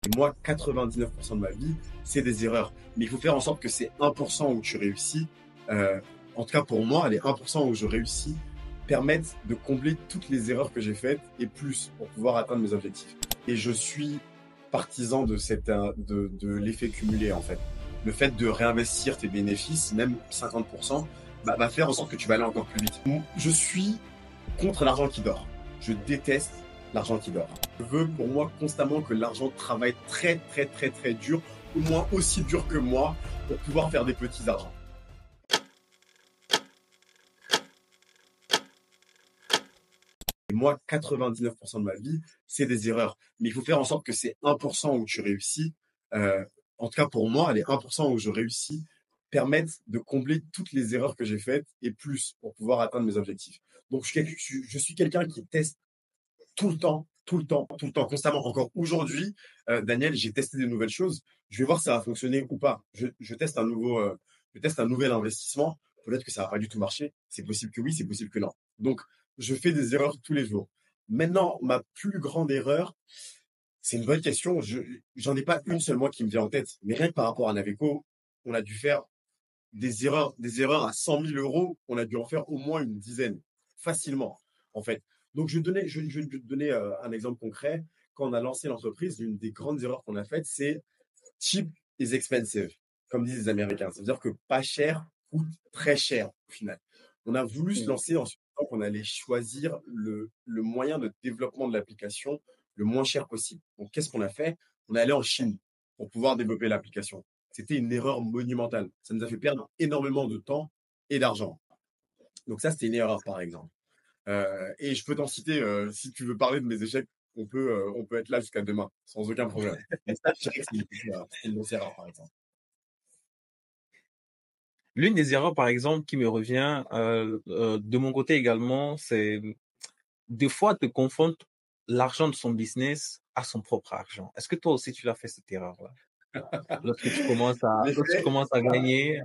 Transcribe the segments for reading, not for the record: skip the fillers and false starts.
Et moi, 99% de ma vie, c'est des erreurs. Mais il faut faire en sorte que ces 1% où tu réussis, euh, en tout cas pour moi, les 1% où je réussis, permettent de combler toutes les erreurs que j'ai faites et plus pour pouvoir atteindre mes objectifs. Et je suis partisan de l'effet cumulé, en fait. Le fait de réinvestir tes bénéfices, même 50%, va faire en sorte que tu vas aller encore plus vite. Je suis contre l'argent qui dort. Je déteste l'argent qui dort. Je veux pour moi constamment que l'argent travaille très très très très dur, au moins aussi dur que moi, pour pouvoir faire des petits argents. Et moi, 99% de ma vie, c'est des erreurs. Mais il faut faire en sorte que ces 1% où tu réussis, euh, en tout cas pour moi, les 1% où je réussis, permettent de combler toutes les erreurs que j'ai faites et plus pour pouvoir atteindre mes objectifs. Donc je suis quelqu'un qui teste tout le temps, tout le temps, tout le temps, constamment. Encore aujourd'hui, Daniel, j'ai testé des nouvelles choses. Je vais voir si ça va fonctionner ou pas. Je teste un nouvel investissement. Peut-être que ça va pas du tout marcher. C'est possible que oui, c'est possible que non. Donc, je fais des erreurs tous les jours. Maintenant, ma plus grande erreur, c'est une bonne question. J'en ai pas une seule moi qui me vient en tête. Mais rien que par rapport à Naveco, on a dû faire des erreurs à 100 000 euros, on a dû en faire au moins une dizaine, facilement, en fait. Donc, je vais te donner un exemple concret. Quand on a lancé l'entreprise, l'une des grandes erreurs qu'on a faites, c'est cheap is expensive, comme disent les Américains. C'est-à-dire que pas cher coûte très cher, au final. On a voulu se Mm. lancer en se disant qu'on allait choisir le moyen de développement de l'application le moins cher possible. Donc, qu'est-ce qu'on a fait? On est allé en Chine pour pouvoir développer l'application. C'était une erreur monumentale. Ça nous a fait perdre énormément de temps et d'argent. Donc ça, c'était une erreur, par exemple. Et je peux t'en citer, si tu veux parler de mes échecs, on peut être là jusqu'à demain, sans aucun problème. Mais ça, je dirais que c'est une grosse erreur, par exemple. L'une des erreurs, par exemple, qui me revient de mon côté également, c'est des fois te confondre l'argent de son business à son propre argent. Est-ce que toi aussi tu l'as fait cette erreur-là? Je l'ai Lorsque tu fait. commences à gagner,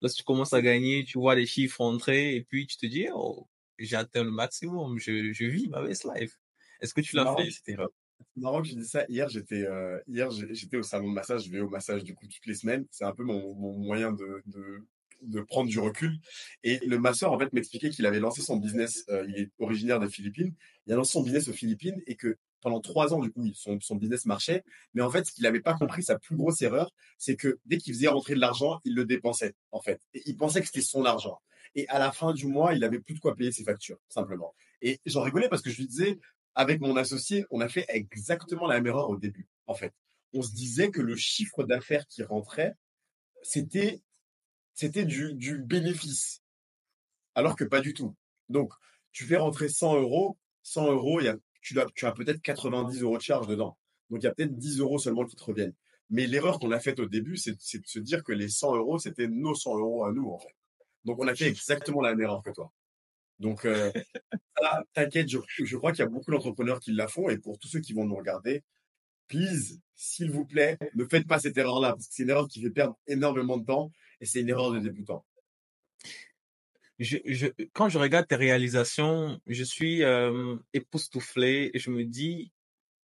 lorsque tu commences à gagner, tu vois les chiffres entrer et puis tu te dis, oh, j'ai atteint le maximum, je vis ma best life. Est-ce que tu C'est l'as marrant fait cette erreur? C'est marrant que je dis ça. Hier, j'étais au salon de massage. Je vais au massage du coup toutes les semaines. C'est un peu mon moyen de prendre du recul. Et le masseur, en fait, m'expliquait qu'il avait lancé son business. Il est originaire des Philippines. Il a lancé son business aux Philippines et que pendant 3 ans, du coup, son business marchait. Mais en fait, ce qu'il n'avait pas compris, sa plus grosse erreur, c'est que dès qu'il faisait rentrer de l'argent, il le dépensait, en fait. Et il pensait que c'était son argent. Et à la fin du mois, il avait plus de quoi payer ses factures, simplement. Et j'en rigolais parce que je lui disais, avec mon associé, on a fait exactement la même erreur au début, en fait. On se disait que le chiffre d'affaires qui rentrait, c'était, c'était du bénéfice, alors que pas du tout. Donc, tu fais rentrer 100 euros, 100 euros, tu as peut-être 90 euros de charge dedans. Donc, il y a peut-être 10 euros seulement qui te reviennent. Mais l'erreur qu'on a faite au début, c'est de se dire que les 100 euros, c'était nos 100 euros à nous, en fait. Donc, on a fait exactement la même erreur que toi. Donc, t'inquiète, je crois qu'il y a beaucoup d'entrepreneurs qui la font. Et pour tous ceux qui vont nous regarder, please, s'il vous plaît, ne faites pas cette erreur-là, parce que c'est une erreur qui fait perdre énormément de temps et c'est une erreur de débutant. Quand je regarde tes réalisations, je suis époustouflé et je me dis,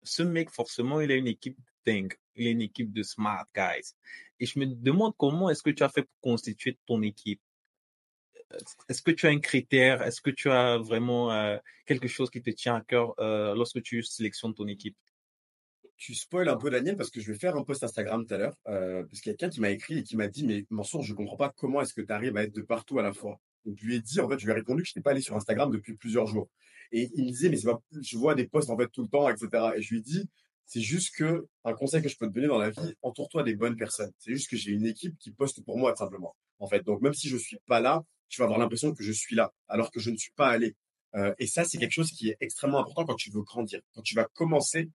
ce mec, forcément, il a une équipe dingue. Il a une équipe de smart guys. Et je me demande comment est-ce que tu as fait pour constituer ton équipe. Est-ce que tu as un critère? Est-ce que tu as vraiment quelque chose qui te tient à cœur lorsque tu sélectionnes ton équipe? Tu spoil un peu Daniel parce que je vais faire un post Instagram tout à l'heure, parce qu'il y a quelqu'un qui m'a écrit et qui m'a dit, mais Mansour, je comprends pas comment est-ce que tu arrives à être de partout à la fois. Donc je lui ai dit, en fait, je lui ai répondu que je n'étais pas allé sur Instagram depuis plusieurs jours. Et il me disait, mais c'est pas, je vois des posts en fait tout le temps, etc. Et je lui ai dit, c'est juste que un conseil que je peux te donner dans la vie, entoure-toi des bonnes personnes. C'est juste que j'ai une équipe qui poste pour moi, tout simplement. En fait, donc même si je suis pas là, tu vas avoir l'impression que je suis là, alors que je ne suis pas allé. Et ça, c'est quelque chose qui est extrêmement important quand tu veux grandir, quand tu vas commencer.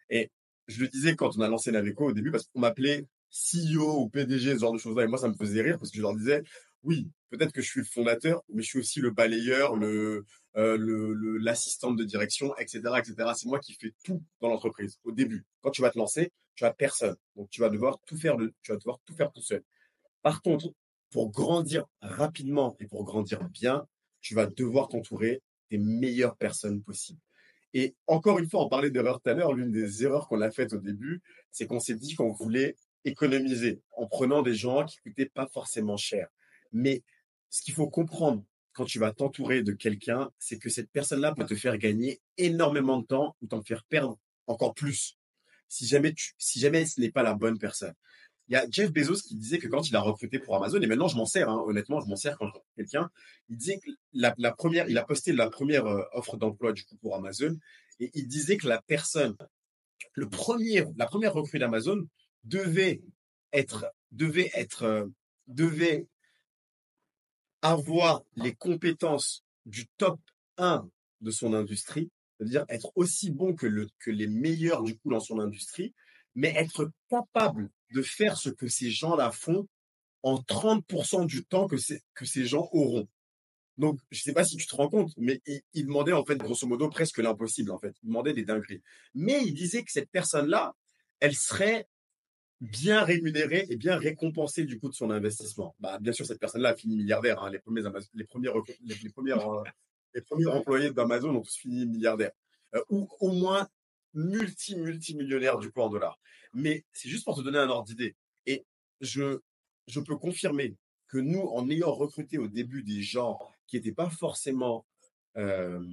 Et je le disais quand on a lancé Naveco au début, parce qu'on m'appelait CEO ou PDG, ce genre de choses-là, et moi ça me faisait rire parce que je leur disais, oui, peut-être que je suis le fondateur, mais je suis aussi le balayeur, l'assistante de direction, etc., etc. C'est moi qui fais tout dans l'entreprise au début. Quand tu vas te lancer, tu as personne, donc tu vas devoir tout faire tout seul. Par contre, pour grandir rapidement et pour grandir bien, tu vas devoir t'entourer des meilleures personnes possibles. Et encore une fois, on parlait d'erreur tout à l'heure, l'une des erreurs qu'on a faites au début, c'est qu'on s'est dit qu'on voulait économiser en prenant des gens qui coûtaient pas forcément cher. Mais ce qu'il faut comprendre quand tu vas t'entourer de quelqu'un, c'est que cette personne-là peut te faire gagner énormément de temps ou t'en faire perdre encore plus si jamais ce n'est pas la bonne personne. Il y a Jeff Bezos qui disait que quand il a recruté pour Amazon, et maintenant je m'en sers, hein, honnêtement, je m'en sers quand je recrute quelqu'un, il disait que il a posté la première offre d'emploi du coup pour Amazon, et il disait que la première recrue d'Amazon devait devait avoir les compétences du top 1 de son industrie, c'est-à-dire être aussi bon que les meilleurs du coup dans son industrie, mais être capable de faire ce que ces gens-là font en 30% du temps que ces gens auront. Donc, je ne sais pas si tu te rends compte, mais il demandait en fait, grosso modo, presque l'impossible en fait. Il demandait des dingueries. Mais il disait que cette personne-là, elle serait bien rémunérée et bien récompensée du coup de son investissement. Bah, bien sûr, cette personne-là a fini milliardaire, hein. Les premiers employés d'Amazon ont tous fini milliardaires. Ou au moins multimillionnaires du coup en dollars. Mais c'est juste pour te donner un ordre d'idée. Et je, je peux confirmer que nous, en ayant recruté au début des gens qui n'étaient pas forcément euh,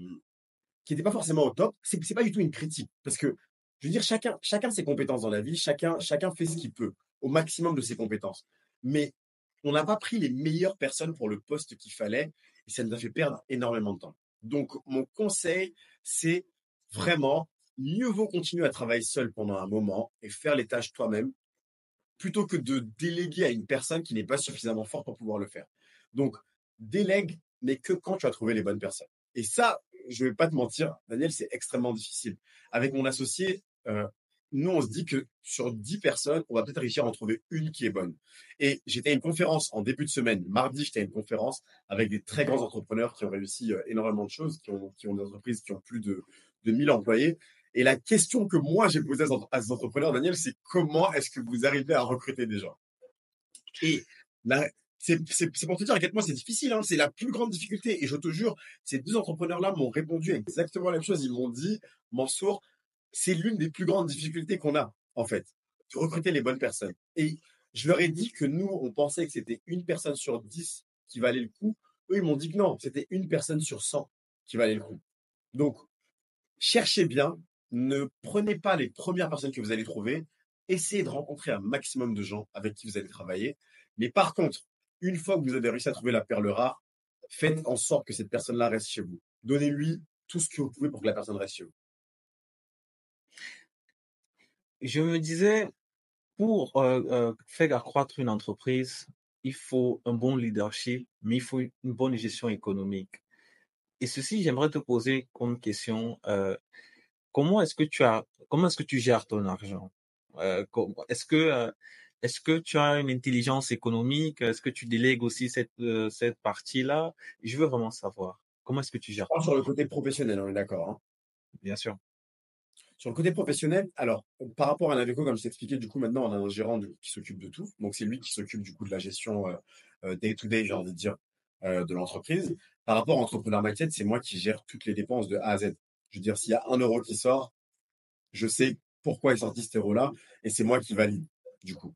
au top, c'est pas du tout une critique. Parce que, je veux dire, chacun ses compétences dans la vie, chacun fait ce qu'il peut, au maximum de ses compétences. Mais on n'a pas pris les meilleures personnes pour le poste qu'il fallait, et ça nous a fait perdre énormément de temps. Donc, mon conseil, c'est vraiment, mieux vaut continuer à travailler seul pendant un moment et faire les tâches toi-même, plutôt que de déléguer à une personne qui n'est pas suffisamment forte pour pouvoir le faire. Donc, délègue, mais que quand tu as trouvé les bonnes personnes. Et ça, je ne vais pas te mentir, Daniel, c'est extrêmement difficile. Avec mon associé, nous, on se dit que sur 10 personnes, on va peut-être réussir à en trouver une qui est bonne. Et j'étais à une conférence en début de semaine. Mardi, j'étais à une conférence avec des très grands entrepreneurs qui ont réussi énormément de choses, qui ont des entreprises qui ont plus de 1000 employés. Et la question que moi j'ai posée à ces entrepreneurs, Daniel, c'est comment est-ce que vous arrivez à recruter des gens? Et là, c'est pour te dire à quel point c'est difficile, hein. C'est la plus grande difficulté. Et je te jure, ces deux entrepreneurs-là m'ont répondu exactement la même chose. Ils m'ont dit, Mansour, c'est l'une des plus grandes difficultés qu'on a, en fait, de recruter les bonnes personnes. Et je leur ai dit que nous, on pensait que c'était une personne sur 10 qui valait le coup. Eux, ils m'ont dit que non, c'était une personne sur 100 qui valait le coup. Donc, cherchez bien, ne prenez pas les premières personnes que vous allez trouver, essayez de rencontrer un maximum de gens avec qui vous allez travailler. Mais par contre, une fois que vous avez réussi à trouver la perle rare, faites en sorte que cette personne-là reste chez vous. Donnez-lui tout ce que vous pouvez pour que la personne reste chez vous. Je me disais, pour faire accroître une entreprise, il faut un bon leadership, mais il faut une bonne gestion économique. Et ceci, j'aimerais te poser comme question, comment est-ce que tu gères ton argent? Est-ce que tu as une intelligence économique? Est-ce que tu délègues aussi cette partie-là? Je veux vraiment savoir. Comment est-ce que tu Je gères parle ton sur le argent? côté professionnel, on est d'accord, hein. Bien sûr. Sur le côté professionnel, alors, par rapport à l'Aveco, comme je t'expliquais, du coup, maintenant, on a un gérant qui s'occupe de tout. Donc, c'est lui qui s'occupe, du coup, de la gestion day-to-day, j'ai envie de dire, de l'entreprise. Par rapport à Entrepreneur Mindset, c'est moi qui gère toutes les dépenses de A à Z. Je veux dire, s'il y a 1 euro qui sort, je sais pourquoi est sorti cet euro-là, et c'est moi qui valide, du coup,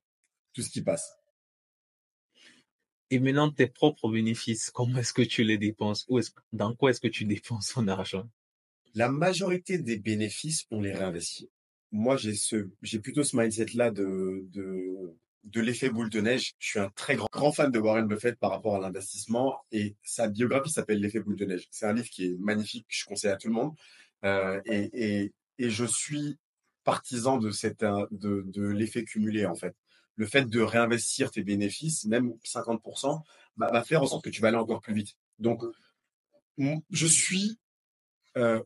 tout ce qui passe. Et maintenant, tes propres bénéfices, comment est-ce que tu les dépenses? Dans quoi est-ce que tu dépenses ton argent? La majorité des bénéfices, on les réinvestit. Moi, j'ai plutôt ce mindset-là de l'effet boule de neige. Je suis un très grand fan de Warren Buffett par rapport à l'investissement et sa biographie s'appelle L'effet boule de neige. C'est un livre qui est magnifique, que je conseille à tout le monde. Et je suis partisan de l'effet cumulé, en fait. Le fait de réinvestir tes bénéfices, même 50%, va faire en sorte que tu vas aller encore plus vite. Donc, je suis euh,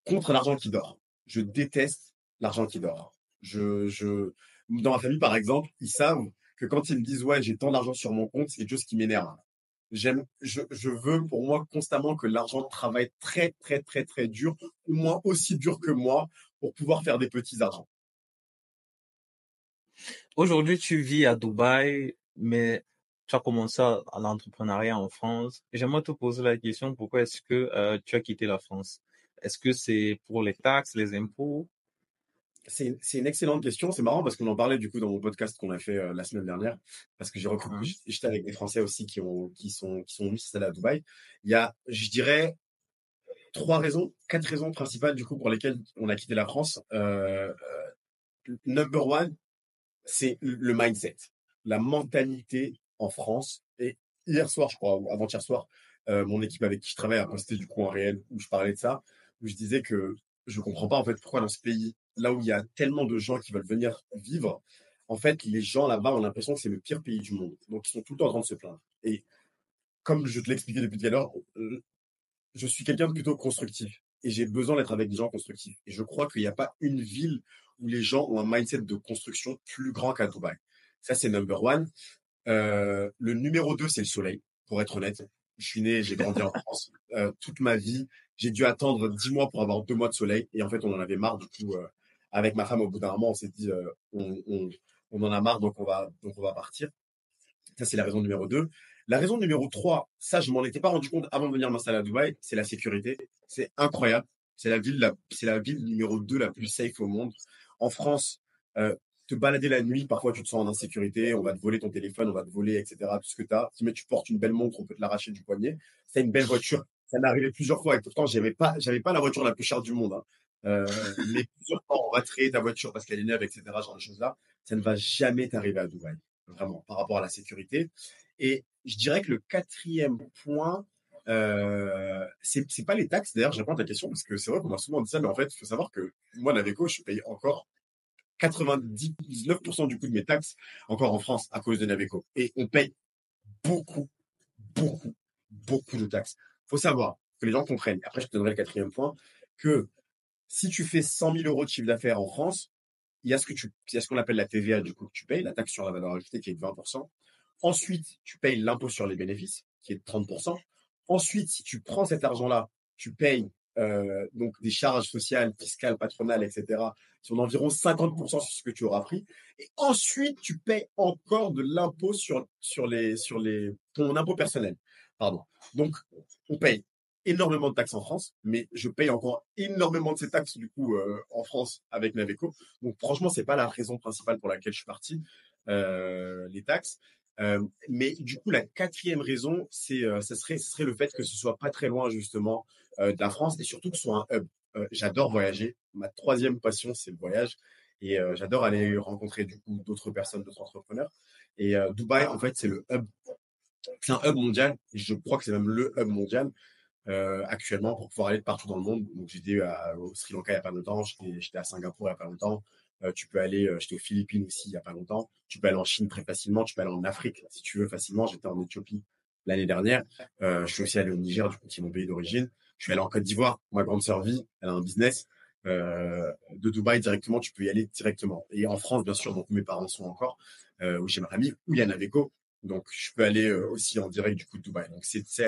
contre l'argent qui dort. Je déteste l'argent qui dort. Dans ma famille, par exemple, ils savent que quand ils me disent, ouais, j'ai tant d'argent sur mon compte, c'est quelque chose qui m'énerve. Je veux pour moi constamment que l'argent travaille très, très, très, très dur, au moins aussi dur que moi, pour pouvoir faire des petits argents. Aujourd'hui, tu vis à Dubaï, mais tu as commencé à l'entrepreneuriat en France. J'aimerais te poser la question, pourquoi est-ce que tu as quitté la France? Est-ce que c'est pour les taxes, les impôts? C'est une excellente question. C'est marrant parce qu'on en parlait du coup dans mon podcast qu'on a fait la semaine dernière, parce que Hein? j'étais avec des Français aussi qui sont venus s'installer à Dubaï. Il y a, je dirais, trois raisons, quatre raisons principales du coup pour lesquelles on a quitté la France. Number one, c'est le mindset, la mentalité en France. Et hier soir, je crois, ou avant-hier soir, mon équipe avec qui je travaille a posté du coup un réel où je parlais de ça, où je disais que je comprends pas en fait pourquoi dans ce pays, là où il y a tellement de gens qui veulent venir vivre, en fait, les gens là-bas ont l'impression que c'est le pire pays du monde. Donc, ils sont tout le temps en train de se plaindre. Et comme je te l'expliquais depuis tout à l'heure, je suis quelqu'un de plutôt constructif et j'ai besoin d'être avec des gens constructifs. Et je crois qu'il n'y a pas une ville où les gens ont un mindset de construction plus grand qu'à Dubaï. Ça, c'est number one. Le numéro 2, c'est le soleil, pour être honnête. Je suis né, j'ai grandi en France. Toute ma vie, j'ai dû attendre 10 mois pour avoir 2 mois de soleil. Et en fait, on en avait marre. Du coup, avec ma femme, au bout d'un moment, on s'est dit, on en a marre, donc on va partir. Ça, c'est la raison numéro 2. La raison numéro 3, ça, je m'en étais pas rendu compte avant de venir m'installer à Dubaï, c'est la sécurité. C'est incroyable. C'est la ville numéro 2 la plus safe au monde. En France, euh, te balader la nuit, parfois tu te sens en insécurité, on va te voler ton téléphone, on va te voler, etc. Tout ce que tu as. Si tu portes une belle montre, on peut te l'arracher du poignet. C'est une belle voiture. Ça m'est arrivé plusieurs fois et pourtant, j'avais pas la voiture la plus chère du monde, hein. Mais plusieurs fois, on va traiter ta voiture parce qu'elle est neuve, etc. Genre de choses-là. Ça ne va jamais t'arriver à Dubaï, vraiment, par rapport à la sécurité. Et je dirais que le quatrième point, c'est pas les taxes. D'ailleurs, je réponds à ta question parce que c'est vrai qu'on m'a souvent dit ça, mais en fait, il faut savoir que moi, Naveco, je paye encore 99% du coût de mes taxes encore en France à cause de Naveco. Et on paye beaucoup, beaucoup, beaucoup de taxes. Faut savoir que les gens comprennent. Après, je te donnerai le quatrième point que si tu fais 100 000 euros de chiffre d'affaires en France, il y a ce qu'on appelle la TVA du coup que tu payes, la taxe sur la valeur ajoutée qui est de 20%. Ensuite, tu payes l'impôt sur les bénéfices qui est de 30%. Ensuite, si tu prends cet argent-là, tu payes donc des charges sociales, fiscales, patronales, etc., qui sont d'environ 50% sur ce que tu auras pris. Et ensuite, tu payes encore de l'impôt ton impôt personnel. Pardon. Donc, on paye énormément de taxes en France, mais je paye encore énormément de ces taxes du coup en France avec Naveco. Donc franchement, c'est pas la raison principale pour laquelle je suis parti, les taxes. Mais du coup, la quatrième raison, ce serait le fait que ce soit pas très loin justement de la France et surtout que ce soit un hub. J'adore voyager. Ma troisième passion, c'est le voyage. Et j'adore aller rencontrer du coup d'autres personnes, d'autres entrepreneurs. Et Dubaï, en fait, c'est un hub mondial. Et je crois que c'est même le hub mondial actuellement pour pouvoir aller de partout dans le monde. Donc j'étais au Sri Lanka il n'y a pas longtemps, j'étais à Singapour il n'y a pas longtemps. Tu peux aller, j'étais aux Philippines aussi il n'y a pas longtemps. Tu peux aller en Chine très facilement, tu peux aller en Afrique si tu veux facilement. J'étais en Éthiopie l'année dernière. Je suis aussi allé au Niger, du coup, qui est mon pays d'origine. Je suis allé en Côte d'Ivoire. Ma grande sœur vit, elle a un business. De Dubaï directement, tu peux y aller directement. Et en France, bien sûr, donc mes parents sont encore, ou chez ma famille, où il y a Naveco. Donc, je peux aller aussi en direct du coup de Dubaï. Donc, ça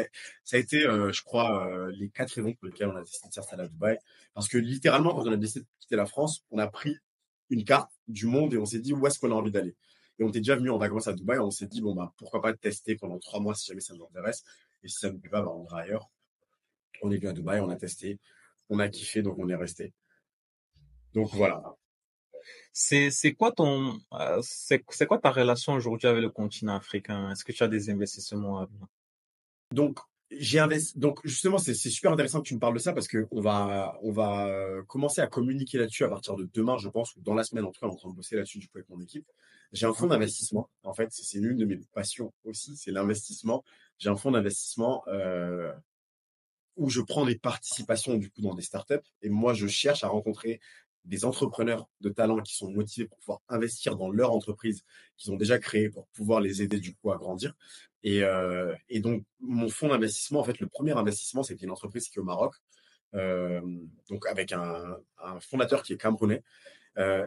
a été, je crois, les quatre raisons pour lesquelles on a décidé de s'installer à Dubaï. Parce que littéralement, quand on a décidé de quitter la France, on a pris une carte du monde et on s'est dit où est-ce qu'on a envie d'aller. Et on était déjà venu en vacances à Dubaï, on s'est dit, bon, bah, pourquoi pas tester pendant 3 mois si jamais ça nous intéresse. Et si ça ne nous plaît pas, bah, on ira ailleurs. On est venu à Dubaï, on a testé, on a kiffé, donc on est resté. Donc voilà. C'est quoi c'est quoi ta relation aujourd'hui avec le continent africain? Est-ce que tu as des investissements à venir? Donc, donc justement, c'est super intéressant que tu me parles de ça parce que on va commencer à communiquer là-dessus à partir de demain, je pense, ou dans la semaine en tout cas, on est en train de bosser là-dessus du coup avec mon équipe. J'ai un fonds d'investissement. En fait, c'est l'une de mes passions aussi, c'est l'investissement. J'ai un fonds d'investissement où je prends des participations du coup dans des startups et moi je cherche à rencontrer des entrepreneurs de talent qui sont motivés pour pouvoir investir dans leur entreprise qu'ils ont déjà créée pour pouvoir les aider du coup à grandir. Et donc mon fonds d'investissement, en fait, le premier investissement, c'était une entreprise qui est au Maroc, euh, donc avec un fondateur qui est camerounais.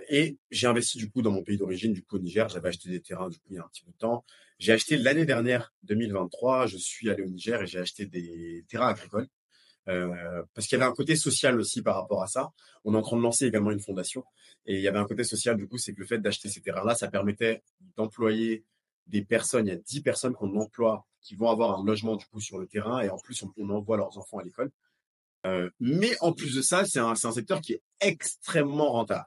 Et j'ai investi du coup dans mon pays d'origine, du coup au Niger. J'avais acheté des terrains du coup il y a un petit peu de temps. J'ai acheté l'année dernière, 2023, je suis allé au Niger et j'ai acheté des terrains agricoles. Parce qu'il y avait un côté social aussi par rapport à ça. On est en train de lancer également une fondation. Et il y avait un côté social, du coup, c'est que le fait d'acheter ces terrains-là, ça permettait d'employer des personnes. Il y a 10 personnes qu'on emploie qui vont avoir un logement, du coup, sur le terrain. Et en plus, on envoie leurs enfants à l'école. Mais en plus de ça, c'est un secteur qui est extrêmement rentable,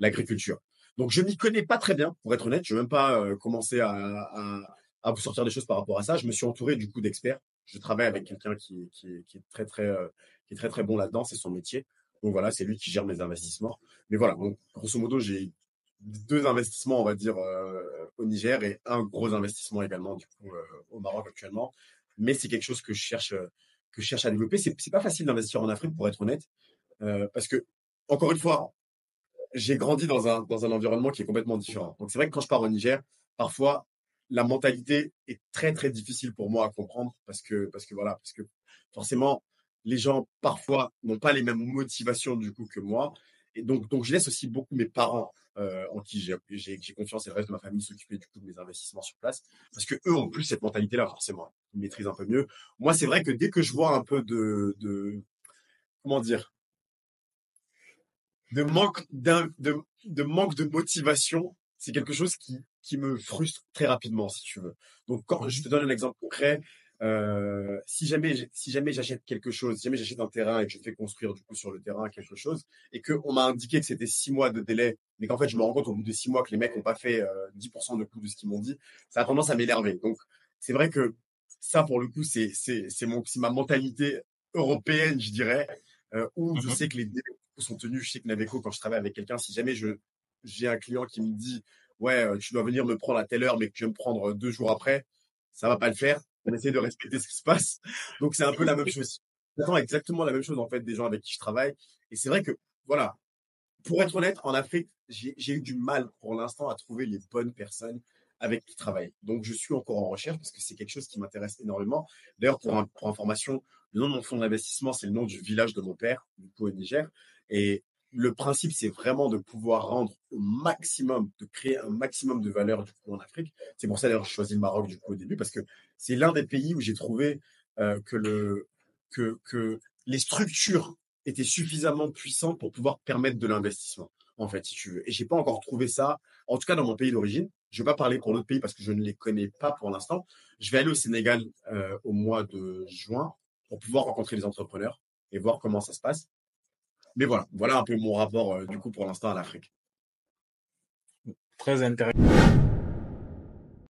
l'agriculture. Donc je m'y connais pas très bien, pour être honnête. Je vais même pas commencer à vous sortir des choses par rapport à ça. Je me suis entouré du coup d'experts. Je travaille avec quelqu'un qui est très très qui est très très bon là-dedans. C'est son métier. Donc voilà, c'est lui qui gère mes investissements. Mais voilà, donc, grosso modo, j'ai deux investissements, on va dire, au Niger et un gros investissement également du coup au Maroc actuellement. Mais c'est quelque chose que je cherche à développer. C'est pas facile d'investir en Afrique, pour être honnête, parce que, encore une fois, j'ai grandi dans un environnement qui est complètement différent. Donc, c'est vrai que quand je pars au Niger, parfois, la mentalité est très, très difficile pour moi à comprendre voilà, parce que forcément, les gens, parfois, n'ont pas les mêmes motivations, du coup, que moi. Et donc je laisse aussi beaucoup mes parents, en qui j'ai confiance et le reste de ma famille s'occuper, du coup, de mes investissements sur place. Parce que eux ont plus cette mentalité-là, forcément. Ils maîtrisent un peu mieux. Moi, c'est vrai que dès que je vois un peu comment dire, de manque de manque de motivation, c'est quelque chose qui me frustre très rapidement, si tu veux. Donc, quand je te donne un exemple concret, si jamais j'achète quelque chose, si jamais j'achète un terrain et que je fais construire du coup sur le terrain quelque chose, et qu'on m'a indiqué que c'était 6 mois de délai, mais qu'en fait je me rends compte au bout de 6 mois que les mecs n'ont pas fait 10% de coût de ce qu'ils m'ont dit, ça a tendance à m'énerver. Donc, c'est vrai que ça, pour le coup, c'est ma mentalité européenne, je dirais, où je Mhm. sais que les délais sont tenus. Je sais que Naveco, quand je travaille avec quelqu'un, si jamais j'ai un client qui me dit, ouais, tu dois venir me prendre à telle heure, mais que tu vas me prendre 2 jours après, ça va pas le faire. On essaie de respecter ce qui se passe. Donc, c'est un peu la même chose. J'attends exactement la même chose, en fait, des gens avec qui je travaille. Et c'est vrai que, voilà, pour être honnête, en Afrique, j'ai eu du mal pour l'instant à trouver les bonnes personnes avec qui travailler. Donc, je suis encore en recherche parce que c'est quelque chose qui m'intéresse énormément. D'ailleurs, pour information, le nom de mon fonds d'investissement, c'est le nom du village de mon père, du coup, au Niger. Et le principe, c'est vraiment de pouvoir rendre au maximum, de créer un maximum de valeur, du coup, en Afrique. C'est pour ça, d'ailleurs, que j'ai choisi le Maroc, du coup, au début, parce que c'est l'un des pays où j'ai trouvé que que les structures étaient suffisamment puissantes pour pouvoir permettre de l'investissement, en fait, si tu veux. Et j'ai pas encore trouvé ça, en tout cas dans mon pays d'origine. Je vais pas parler pour d'autres pays parce que je ne les connais pas pour l'instant. Je vais aller au Sénégal au mois de juin pour pouvoir rencontrer les entrepreneurs et voir comment ça se passe. Mais voilà, voilà un peu mon rapport du coup pour l'instant à l'Afrique. Très intéressant.